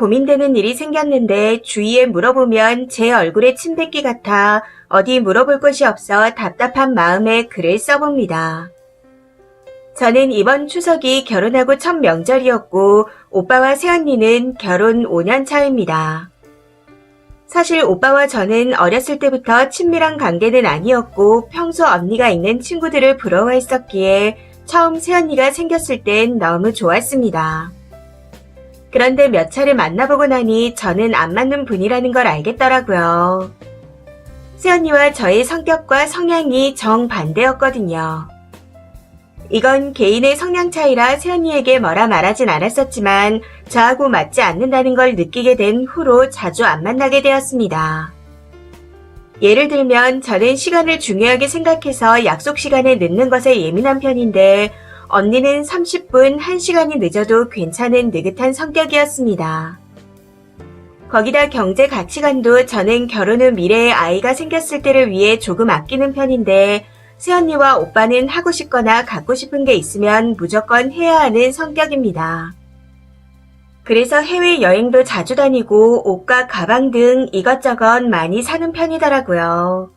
고민되는 일이 생겼는데 주위에 물어보면 제 얼굴에 침 뱉기 같아 어디 물어볼 곳이 없어 답답한 마음에 글을 써봅니다. 저는 이번 추석이 결혼하고 첫 명절이었고 오빠와 새언니는 결혼 5년 차입니다. 사실 오빠와 저는 어렸을 때부터 친밀한 관계는 아니었고 평소 언니가 있는 친구들을 부러워했었기에 처음 새언니가 생겼을 땐 너무 좋았습니다. 그런데 몇 차례 만나보고 나니 저는 안 맞는 분이라는 걸 알겠더라고요. 새언니와 저의 성격과 성향이 정반대였거든요. 이건 개인의 성향 차이라 새언니에게 뭐라 말하진 않았었지만 저하고 맞지 않는다는 걸 느끼게 된 후로 자주 안 만나게 되었습니다. 예를 들면 저는 시간을 중요하게 생각해서 약속 시간에 늦는 것에 예민한 편인데 언니는 30분, 1시간이 늦어도 괜찮은 느긋한 성격이었습니다. 거기다 경제 가치관도 저는 결혼 후 미래에 아이가 생겼을 때를 위해 조금 아끼는 편인데 새언니와 오빠는 하고 싶거나 갖고 싶은 게 있으면 무조건 해야 하는 성격입니다. 그래서 해외여행도 자주 다니고 옷과 가방 등 이것저것 많이 사는 편이더라고요.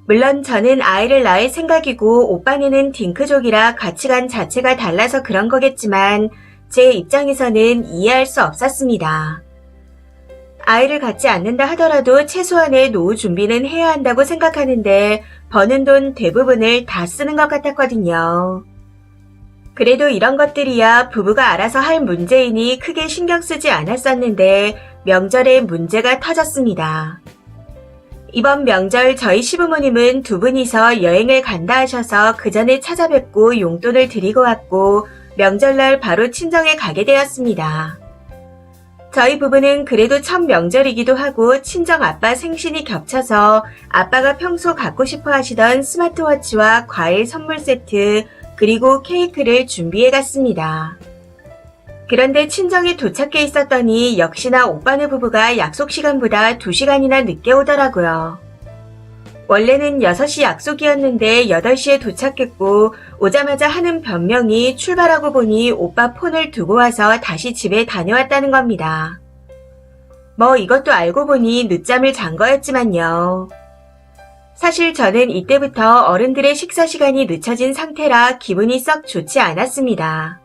물론 저는 아이를 낳을 생각이고 오빠네는 딩크족이라 가치관 자체가 달라서 그런 거겠지만 제 입장에서는 이해할 수 없었습니다. 아이를 갖지 않는다 하더라도 최소한의 노후 준비는 해야 한다고 생각하는데 버는 돈 대부분을 다 쓰는 것 같았거든요. 그래도 이런 것들이야 부부가 알아서 할 문제이니 크게 신경 쓰지 않았었는데 명절에 문제가 터졌습니다. 이번 명절 저희 시부모님은 두 분이서 여행을 간다 하셔서 그 전에 찾아뵙고 용돈을 드리고 왔고 명절날 바로 친정에 가게 되었습니다. 저희 부부는 그래도 첫 명절이기도 하고 친정 아빠 생신이 겹쳐서 아빠가 평소 갖고 싶어 하시던 스마트워치와 과일 선물 세트 그리고 케이크를 준비해 갔습니다. 그런데 친정에 도착해 있었더니 역시나 오빠네 부부가 약속 시간보다 2시간이나 늦게 오더라고요. 원래는 6시 약속이었는데 8시에 도착했고 오자마자 하는 변명이 출발하고 보니 오빠 폰을 두고 와서 다시 집에 다녀왔다는 겁니다. 뭐 이것도 알고 보니 늦잠을 잔 거였지만요. 사실 저는 이때부터 어른들의 식사 시간이 늦춰진 상태라 기분이 썩 좋지 않았습니다.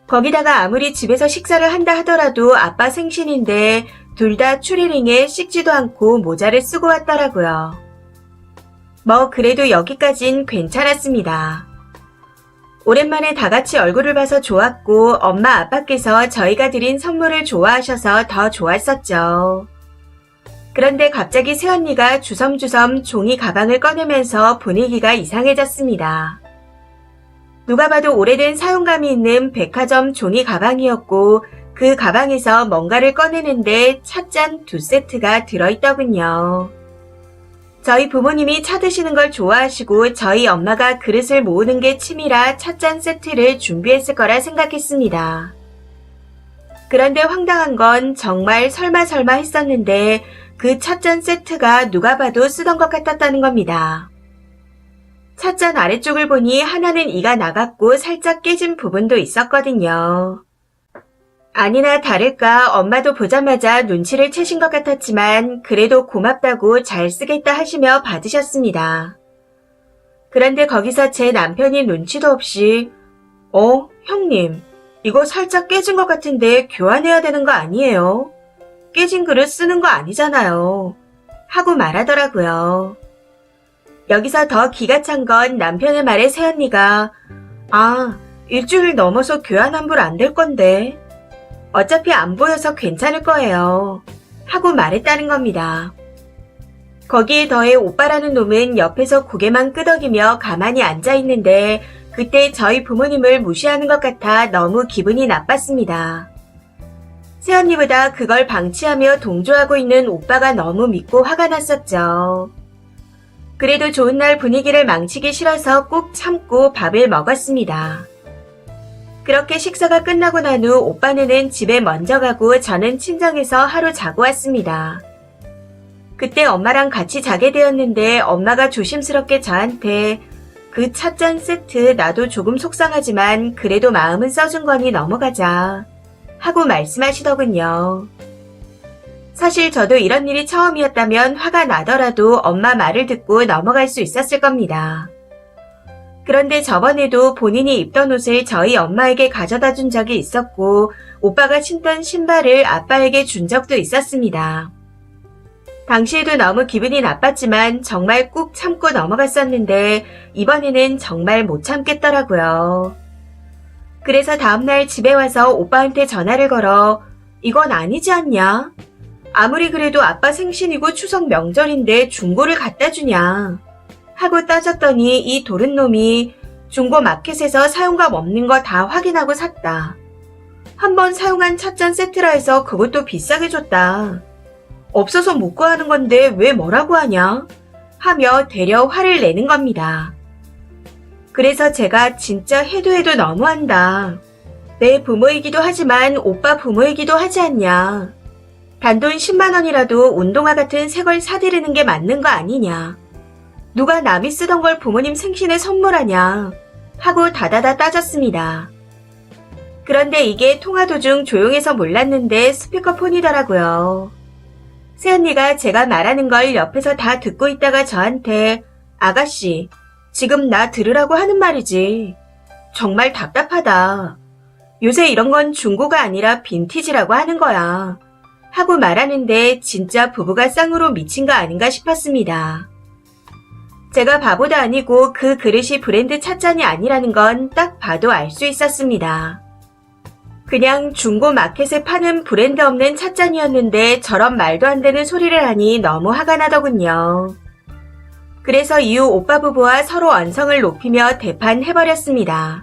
거기다가 아무리 집에서 식사를 한다 하더라도 아빠 생신인데 둘 다 추리링에 씻지도 않고 모자를 쓰고 왔더라고요. 뭐 그래도 여기까진 괜찮았습니다. 오랜만에 다 같이 얼굴을 봐서 좋았고 엄마 아빠께서 저희가 드린 선물을 좋아하셔서 더 좋았었죠. 그런데 갑자기 새언니가 주섬주섬 종이 가방을 꺼내면서 분위기가 이상해졌습니다. 누가 봐도 오래된 사용감이 있는 백화점 종이 가방이었고 그 가방에서 뭔가를 꺼내는데 찻잔 2세트가 들어있더군요. 저희 부모님이 차 드시는 걸 좋아하시고 저희 엄마가 그릇을 모으는 게 취미라 찻잔 세트를 준비했을 거라 생각했습니다. 그런데 황당한 건 정말 설마 했었는데 그 찻잔 세트가 누가 봐도 쓰던 것 같았다는 겁니다. 찻잔 아래쪽을 보니 하나는 이가 나갔고 살짝 깨진 부분도 있었거든요. 아니나 다를까 엄마도 보자마자 눈치를 채신 것 같았지만 그래도 고맙다고 잘 쓰겠다 하시며 받으셨습니다. 그런데 거기서 제 남편이 눈치도 없이 형님, 이거 살짝 깨진 것 같은데 교환해야 되는 거 아니에요? 깨진 그릇 쓰는 거 아니잖아요. 하고 말하더라고요. 여기서 더 기가 찬 건 남편의 말에 새언니가 일주일 넘어서 교환 환불 안 될 건데 어차피 안 보여서 괜찮을 거예요. 하고 말했다는 겁니다. 거기에 더해 오빠라는 놈은 옆에서 고개만 끄덕이며 가만히 앉아있는데 그때 저희 부모님을 무시하는 것 같아 너무 기분이 나빴습니다. 새언니보다 그걸 방치하며 동조하고 있는 오빠가 너무 밉고 화가 났었죠. 그래도 좋은 날 분위기를 망치기 싫어서 꾹 참고 밥을 먹었습니다. 그렇게 식사가 끝나고 난 후 오빠네는 집에 먼저 가고 저는 친정에서 하루 자고 왔습니다. 그때 엄마랑 같이 자게 되었는데 엄마가 조심스럽게 저한테 그 찻잔 세트 나도 조금 속상하지만 그래도 마음은 써준 거니 넘어가자 하고 말씀하시더군요. 사실 저도 이런 일이 처음이었다면 화가 나더라도 엄마 말을 듣고 넘어갈 수 있었을 겁니다. 그런데 저번에도 본인이 입던 옷을 저희 엄마에게 가져다 준 적이 있었고 오빠가 신던 신발을 아빠에게 준 적도 있었습니다. 당시에도 너무 기분이 나빴지만 정말 꾹 참고 넘어갔었는데 이번에는 정말 못 참겠더라고요. 그래서 다음날 집에 와서 오빠한테 전화를 걸어 이건 아니지 않냐? 아무리 그래도 아빠 생신이고 추석 명절인데 중고를 갖다 주냐? 하고 따졌더니 이 도른놈이 중고 마켓에서 사용감 없는 거 다 확인하고 샀다. 한번 사용한 찻잔 세트라 해서 그것도 비싸게 줬다. 없어서 못 구하는 건데 왜 뭐라고 하냐? 하며 되려 화를 내는 겁니다. 그래서 제가 진짜 해도 너무한다. 내 부모이기도 하지만 오빠 부모이기도 하지 않냐. 단돈 10만 원이라도 운동화 같은 새 걸 사드리는 게 맞는 거 아니냐. 누가 남이 쓰던 걸 부모님 생신에 선물하냐. 하고 다다다 따졌습니다. 그런데 이게 통화 도중 조용해서 몰랐는데 스피커폰이더라고요. 새언니가 제가 말하는 걸 옆에서 다 듣고 있다가 저한테 아가씨, 지금 나 들으라고 하는 말이지. 정말 답답하다. 요새 이런 건 중고가 아니라 빈티지라고 하는 거야. 하고 말하는데 진짜 부부가 쌍으로 미친 거 아닌가 싶었습니다. 제가 바보도 아니고 그 그릇이 브랜드 찻잔이 아니라는 건 딱 봐도 알 수 있었습니다. 그냥 중고 마켓에 파는 브랜드 없는 찻잔이었는데 저런 말도 안 되는 소리를 하니 너무 화가 나더군요. 그래서 이후 오빠 부부와 서로 언성을 높이며 대판해버렸습니다.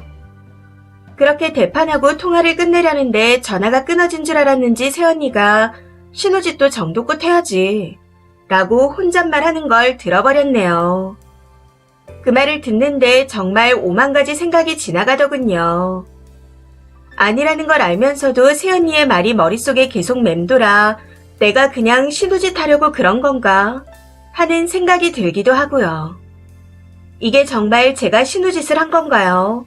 그렇게 대판하고 통화를 끝내려는데 전화가 끊어진 줄 알았는지 새언니가 신우짓도 정도껏 해야지 라고 혼잣말 하는 걸 들어버렸네요. 그 말을 듣는데 정말 오만 가지 생각이 지나가더군요. 아니라는 걸 알면서도 새언니의 말이 머릿속에 계속 맴돌아 내가 그냥 신우짓 하려고 그런 건가 하는 생각이 들기도 하고요. 이게 정말 제가 신우짓을 한 건가요?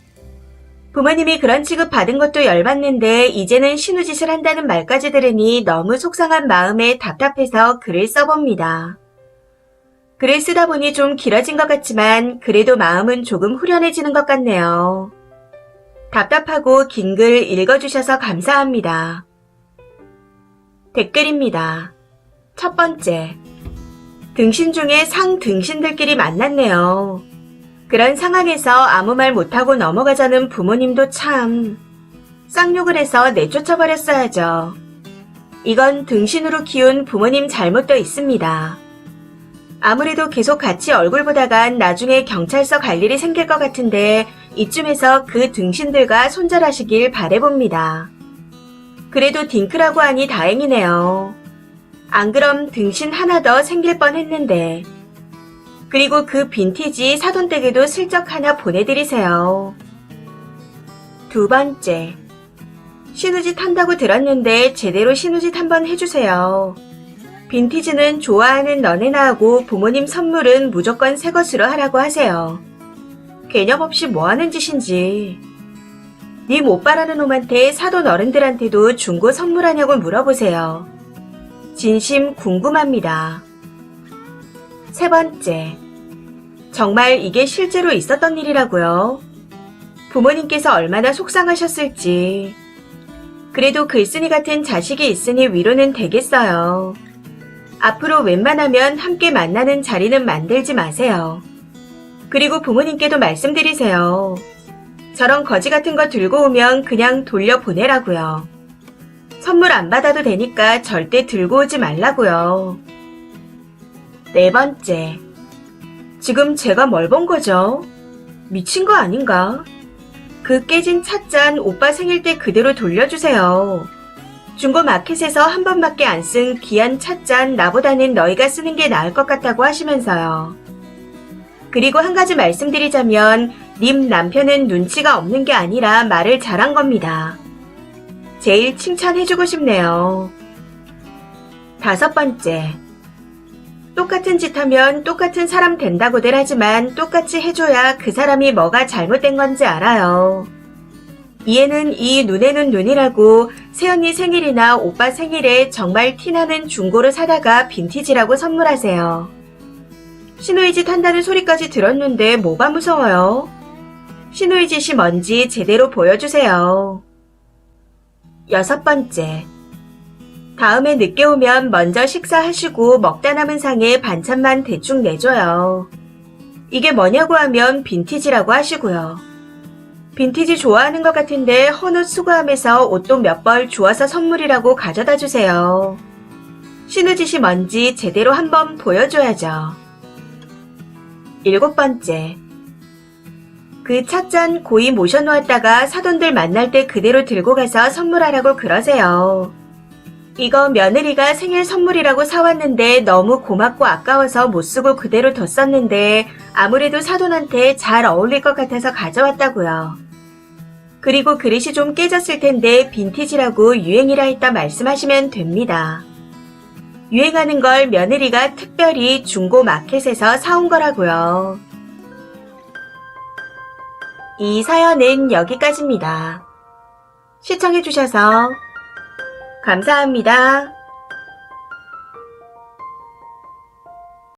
부모님이 그런 취급 받은 것도 열받는데 이제는 신우짓을 한다는 말까지 들으니 너무 속상한 마음에 답답해서 글을 써봅니다. 글을 쓰다 보니 좀 길어진 것 같지만 그래도 마음은 조금 후련해지는 것 같네요. 답답하고 긴 글 읽어주셔서 감사합니다. 댓글입니다. 첫 번째, 등신 중에 상등신들끼리 만났네요. 그런 상황에서 아무 말 못하고 넘어가자는 부모님도 참 쌍욕을 해서 내쫓아버렸어야죠. 이건 등신으로 키운 부모님 잘못도 있습니다. 아무래도 계속 같이 얼굴 보다간 나중에 경찰서 갈 일이 생길 것 같은데 이쯤에서 그 등신들과 손절하시길 바라봅니다. 그래도 딩크라고 하니 다행이네요. 안 그럼 등신 하나 더 생길 뻔했는데. 그리고 그 빈티지 사돈댁에도 슬쩍 하나 보내드리세요. 두 번째, 신우짓 한다고 들었는데 제대로 신우짓 한번 해주세요. 빈티지는 좋아하는 너네나 하고 부모님 선물은 무조건 새 것으로 하라고 하세요. 개념 없이 뭐하는 짓인지. 님 오빠라는 놈한테 사돈 어른들한테도 중고 선물하냐고 물어보세요. 진심 궁금합니다. 세 번째, 정말 이게 실제로 있었던 일이라고요? 부모님께서 얼마나 속상하셨을지. 그래도 글쓴이 같은 자식이 있으니 위로는 되겠어요. 앞으로 웬만하면 함께 만나는 자리는 만들지 마세요. 그리고 부모님께도 말씀드리세요. 저런 거지 같은 거 들고 오면 그냥 돌려보내라고요. 선물 안 받아도 되니까 절대 들고 오지 말라고요. 네 번째, 지금 제가 뭘 본 거죠? 미친 거 아닌가? 그 깨진 찻잔 오빠 생일 때 그대로 돌려주세요. 중고 마켓에서 한 번밖에 안 쓴 귀한 찻잔 나보다는 너희가 쓰는 게 나을 것 같다고 하시면서요. 그리고 한 가지 말씀드리자면 님 남편은 눈치가 없는 게 아니라 말을 잘한 겁니다. 제일 칭찬해주고 싶네요. 다섯 번째, 똑같은 짓 하면 똑같은 사람 된다고들 하지만 똑같이 해줘야 그 사람이 뭐가 잘못된 건지 알아요. 이에는 이 눈에는 눈이라고 새언니 생일이나 오빠 생일에 정말 티나는 중고를 사다가 빈티지라고 선물하세요. 신우이짓 한다는 소리까지 들었는데 뭐가 무서워요? 신우이짓이 뭔지 제대로 보여주세요. 6번째. 다음에 늦게 오면 먼저 식사하시고 먹다 남은 상에 반찬만 대충 내줘요. 이게 뭐냐고 하면 빈티지라고 하시고요. 빈티지 좋아하는 것 같은데 헌옷 수거하면서 옷도 몇 벌 주워서 선물이라고 가져다 주세요. 신우짓이 뭔지 제대로 한번 보여줘야죠. 7번째. 그 찻잔 고이 모셔놓았다가 사돈들 만날 때 그대로 들고 가서 선물하라고 그러세요. 이거 며느리가 생일 선물이라고 사왔는데 너무 고맙고 아까워서 못 쓰고 그대로 뒀었는데 아무래도 사돈한테 잘 어울릴 것 같아서 가져왔다고요. 그리고 그릇이 좀 깨졌을 텐데 빈티지라고 유행이라 했다 말씀하시면 됩니다. 유행하는 걸 며느리가 특별히 중고 마켓에서 사온 거라고요. 이 사연은 여기까지입니다. 시청해주셔서 감사합니다.